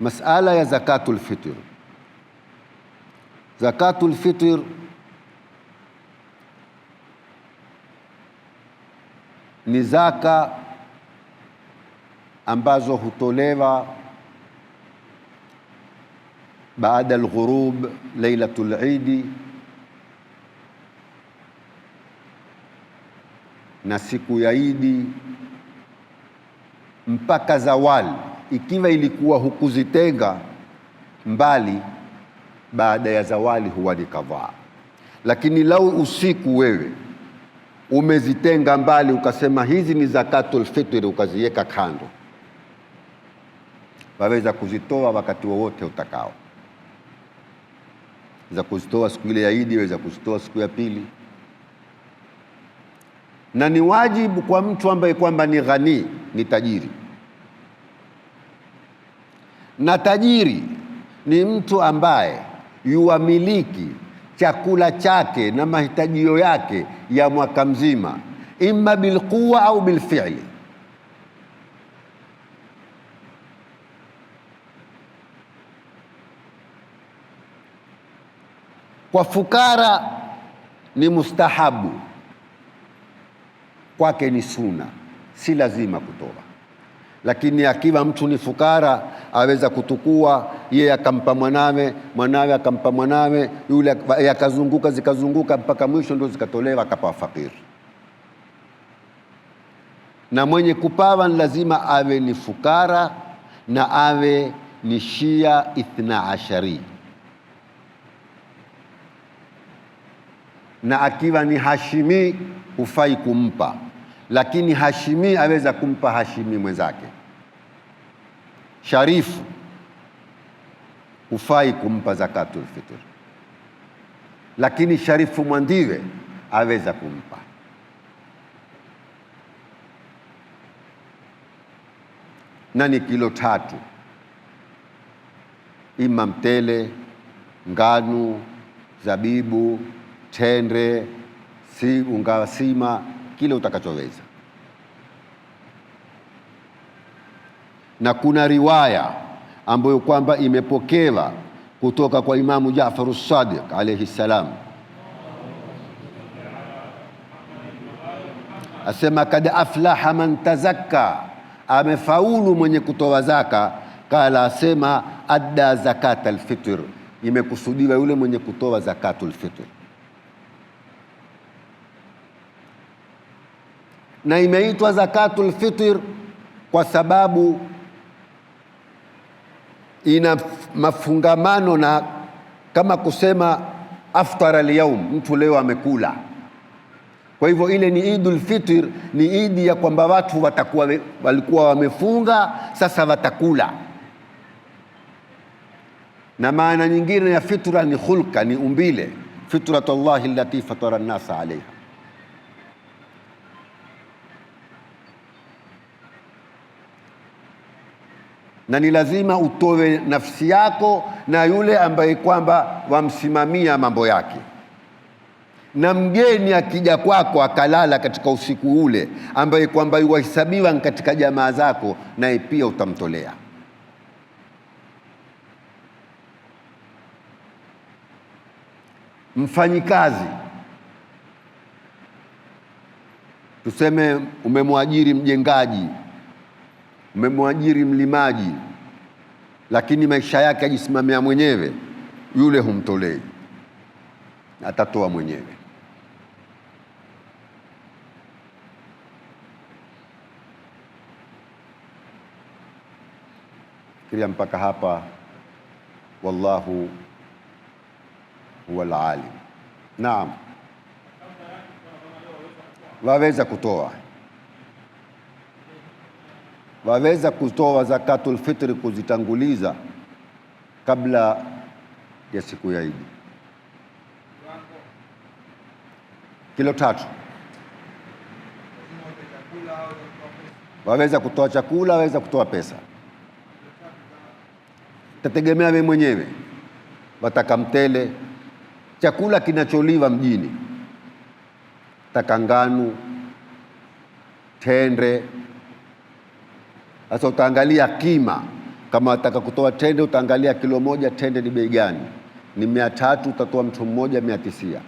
masala ya zakatul fitr. Zakatul fitr ni zaka ambazo hutolewa baada al-ghurub lailatul Eid na siku ya Idi mpaka zawali, ikiwa ilikuwa hukuzitenga mbali, baada ya zawali huwa ni kadhaa. Lakini lau usiku wewe umezitenga mbali ukasema hizi ni zakatul fitr, ukaziweka kando, waweza kuzitoa wakati wowote utakao. Za kuzitoa siku ile ya Idi, waweza kuzitoa siku ya pili, na ni wajibu kwa mtu ambaye kwamba ni ghani, ni tajiri. Na tajiri ni mtu ambaye yuamiliki chakula chake na mahitajio yake ya mwaka mzima, imma bilquwa au bilfi'li. Kwa fukara ni mustahabu, kwake ni suna, si lazima kutoa. Lakini akiwa mtu ni fukara, aweza kutukua yeye akampa mwanawe, mwanawe akampa mwanawe, yule yakazunguka zikazunguka mpaka mwisho ndio zikatolewa akapa fakiri. Na mwenye kupawa lazima awe ni fukara na awe ni Shia Ithna Ashari. Na akiwa ni Hashimi hufai kumpa, lakini Hashimi aweza kumpa Hashimi mwenzake. Sharifu hufai kumpa zakatul fitr, lakini sharifu mwandiwe aweza kumpa. Na ni kilo 3, ima mtele, nganu, zabibu, tende, si unga sima, kile utakachoweza. Na kuna riwaya ambayo kwamba imepokewa kutoka kwa Imamu Jaafar as-Sadiq alayhi salam, asema kad aflaha man tazakka, amefaulu mwenye kutoa zaka. Kala asema adda zakatul fitr, imekusudiwa yule mwenye kutoa zakatul fitr. Na imeitwa zakatul fitr kwa sababu ina mafungamano na kama kusema aftara al-yawm, mtu leo amekula. Kwa hivyo ile ni Idul Fitr, ni idi ya kwamba watu walikuwa wamefunga, sasa watakula. Na maana nyingine ya fitra ni khulqa, ni umbile, fitratullahi allati fatara an-nasa alayha. Na ni lazima utoe nafsi yako na yule ambaye kwamba wamsimamia mambo yake. Na mgeni akija kwako akalala katika usiku ule, ambaye kwamba yuhesabiwa katika jamaa zako, naye pia utamtolea. Mfanyikazi, tuseme umemwajiri mjengaji, umemwajiri mlimaji, lakini maisha yake ajisimamia mwenyewe, yule humtolei, atatoa mwenyewe. Fikiria mpaka hapa. Wallahu huwa al-alim. Naam, waweza kutoa, waweza kutoa zakatul fitri, kuzitanguliza kabla ya siku ya Idi. Kilo 3. Waweza kutoa chakula, waweza kutoa pesa, tategemea wewe mwenyewe. Wataka mtele, chakula kinacholiwa mjini, taka nganu, tende. Sasa utaangalia kima, Kama wataka kutoa tende, utaangalia kilo moja tende ni bei gani. Ni 300, utatoa mtu mmoja 900.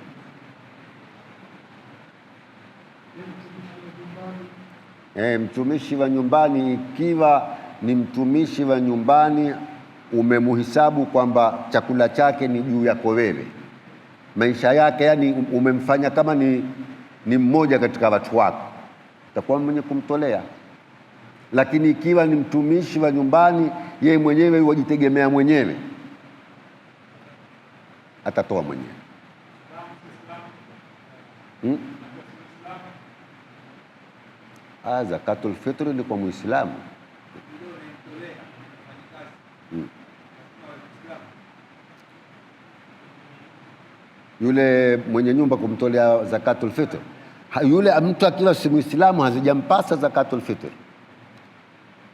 Mtumishi wa nyumbani, ikiwa ni mtumishi wa nyumbani umemuhisabu kwamba chakula chake ni juu yako wewe, maisha yake, yani umemfanya kama ni mmoja katika watu wako, utakuwa mwenye kumtolea. Lakini ikiwa ni mtumishi wa nyumbani, yeye mwenyewe wajitegemea mwenyewe, atatoa mwenyewe. Zakatul fitri ni kwa Muislamu. Yule mwenye nyumba kumtolea zakatul fitr, yule mtu akiwa si Muislamu hazijampasa zakatul fitr.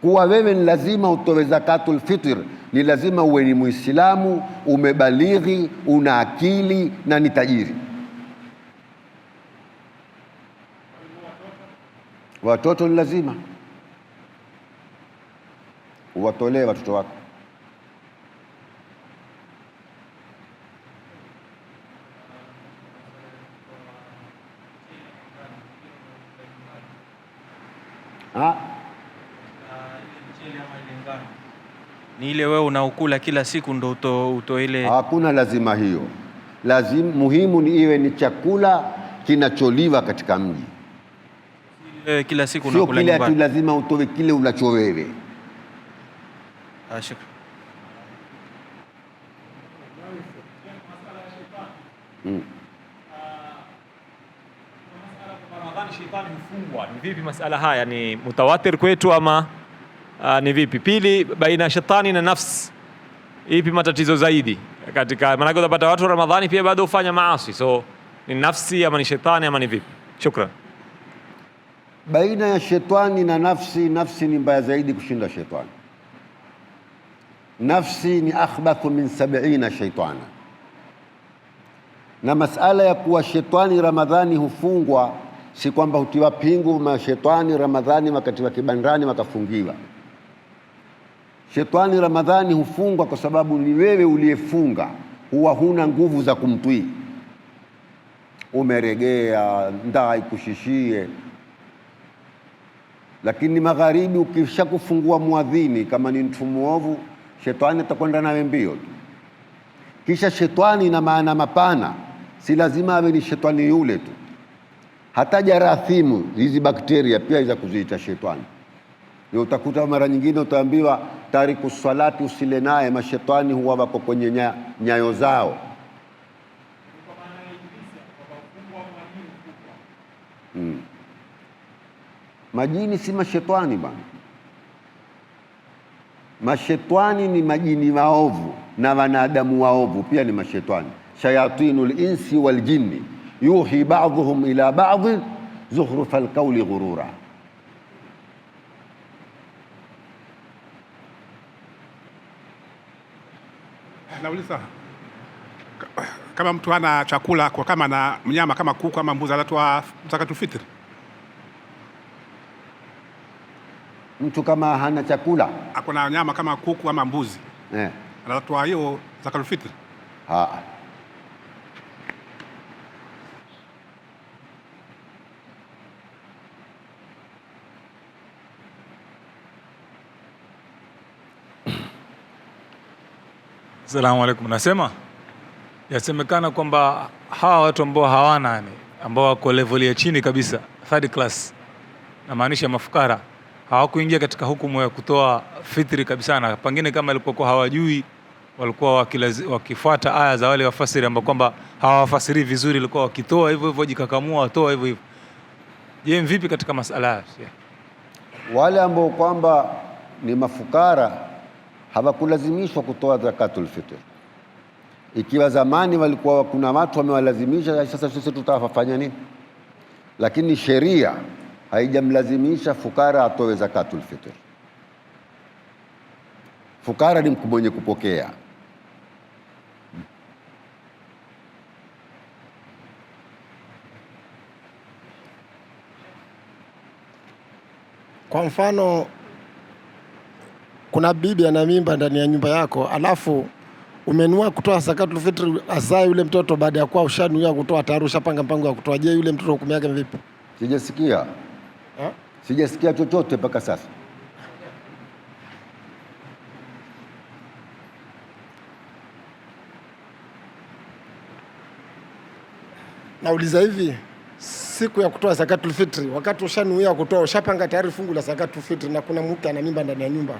Kuwa wewe ni lazima utoe zakatul fitr, ni lazima uwe ni Muislamu, umebalighi, una akili na ni tajiri. Watoto ni lazima uwatolee watoto wako. Ni ile wewe unaokula kila siku ndo uto ile. Hakuna lazima hiyo. Muhimu ni iwe ni chakula kinacholiwa katika mji. Kila siku unakula nyumbani. Sio kile lazima utoe kile unacho wewe. Shukran. Ramadhani shetani hufungwa. Ni vipi masala haya, ni mutawatir kwetu ama ni vipi? Pili, baina ya shetani na nafsi, ipi matatizo zaidi katika, maana utapata watu Ramadhani pia bado hufanya maasi, so ni nafsi ama ni shetani ama ni vipi? Shukran. Baina ya shetani na nafsi, nafsi ni mbaya zaidi kushinda shetani. Nafsi ni akhbathu min 70 shaitana. Na masala ya kuwa shetani Ramadhani hufungwa, si kwamba hutiwa pingu mashetani Ramadhani wakati wa kibandani wakafungiwa. Shetani Ramadhani hufungwa kwa sababu ni wewe uliyefunga, huwa huna nguvu za kumtwii, umeregea, ndaa ikushishie. Lakini magharibi ukisha kufungua muadhini, kama ni mtu muovu, shetani atakwenda nawe mbio tu. Kisha shetani ina maana mapana, si lazima awe ni shetani yule tu. Hata jarathimu, hizi bakteria pia za kuziita shetani. Ndio utakuta mara nyingine utaambiwa tariku salati usile naye, mashetani huwa wako kwenye nyayo zao. Majini si mashetani bana. Mashetani ni majini waovu na wanadamu waovu pia ni mashetani. Shayatinul insi wal jinni yuhi ba'dhum ila ba'd zukhrufal qawli ghurura. Nauliza, kama mtu ana chakula kwa kama na mnyama kama kuku ama mbuzi, anatoa zakatul fitr? Mtu kama hana chakula, akona nyama kama kuku ama mbuzi, anatoa hiyo zakatul fitr? Asalamu alaykum. Nasema yasemekana kwamba hawa watu ambao hawana, ambao wako level ya chini kabisa, third class, na maanisha mafukara, hawakuingia katika hukumu ya kutoa fitri kabisa. Na pengine kama walikuwa hawajui, walikuwa wakifuata aya za wale wafasiri ambao kwamba hawafasiri vizuri, walikuwa wakitoa hivyo hivyo, jikakamua watoa hivyo hivyo. Je, vipi katika masala haya? Wale ambao kwamba ni mafukara hawakulazimishwa kutoa zakatul fitr. Ikiwa zamani walikuwa kuna watu wamewalazimisha, sasa sisi tutafanya nini? Lakini sheria haijamlazimisha fukara atoe zakatul fitr. Fukara ni mwenye kupokea. Kwa mfano kuna bibi ana mimba ndani ya nyumba yako, alafu umenua kutoa zakatul fitri azae yule mtoto, baada ya kuwa ushanuia kutoa tayari ushapanga mpango wa kutoa, je, yule mtoto hukumu yake vipi? Sijasikia chochote mpaka sasa. Nauliza hivi, siku ya kutoa zakatul fitri, wakati ushanuia kutoa, ushapanga tayari fungu la zakatul fitri na kuna mke ana mimba ndani ya nyumba,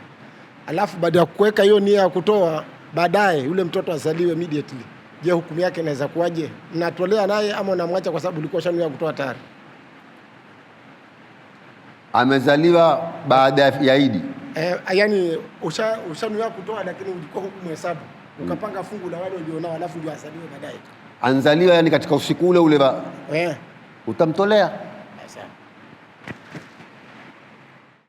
alafu baada ya kuweka hiyo nia ya kutoa, baadaye yule mtoto azaliwe immediately, je, hukumu yake inaweza kuwaje? Mnatolea naye ama unamwacha kwa sababu ulikuwa ushanuia kutoa tayari? Amezaliwa baada ya Idi. Yani ushanuia kutoa lakini ulikuwa hukumhesabu, ukapanga fungu la wale ulionao, alafu ndio azaliwe baadaye. Anzaliwa yani katika usiku ule utamtolea.